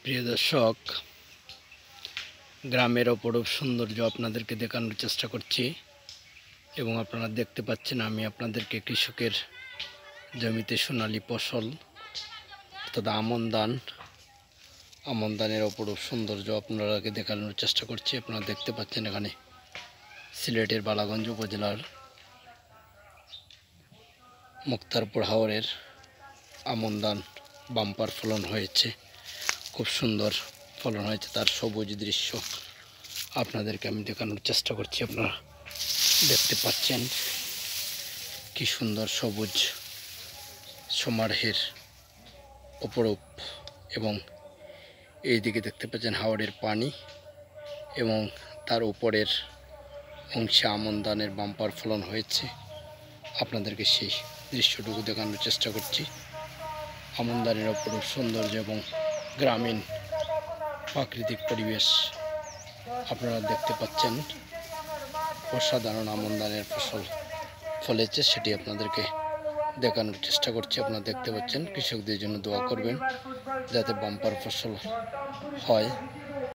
প্রিয় দর্শক, গ্রামের অপরূপ সৌন্দর্য আপনাদেরকে দেখানোর চেষ্টা করছি এবং আপনারা দেখতে পাচ্ছেন আমি আপনাদেরকে কৃষকের জমিতে সোনালী ফসল অর্থাৎ আমন ধানের অপরূপ সৌন্দর্য আপনাদেরকে দেখানোর চেষ্টা করছি। আপনারা দেখতে পাচ্ছেন এখানে সিলেটের বালাগঞ্জ উপজেলার মুক্তারপুর হাওরের আমন ধান বাম্পার ফলন হয়েছে, খুব সুন্দর ফলন হয়েছে। তার সবুজ দৃশ্য আপনাদেরকে আমি দেখানোর চেষ্টা করছি। আপনারা দেখতে পাচ্ছেন কি সুন্দর সবুজ সমারোহের অপরূপ, এবং এই দিকে দেখতে পাচ্ছেন হাওরের পানি এবং তার উপরের অংশে আমন ধানের বাম্পার ফলন হয়েছে। আপনাদেরকে সেই দৃশ্যটুকু দেখানোর চেষ্টা করছি। আমন ধানের অপরূপ সৌন্দর্য এবং গ্রামীণ প্রাকৃতিক পরিবেশ আপনারা দেখতে পাচ্ছেন। অসাধারণ আমন ধানের ফসল ফলেছে, সেটি আপনাদেরকে দেখানোর চেষ্টা করছি। আপনারা দেখতে পাচ্ছেন, কৃষকদের জন্য দোয়া করবেন যাতে বাম্পার ফসল হয়।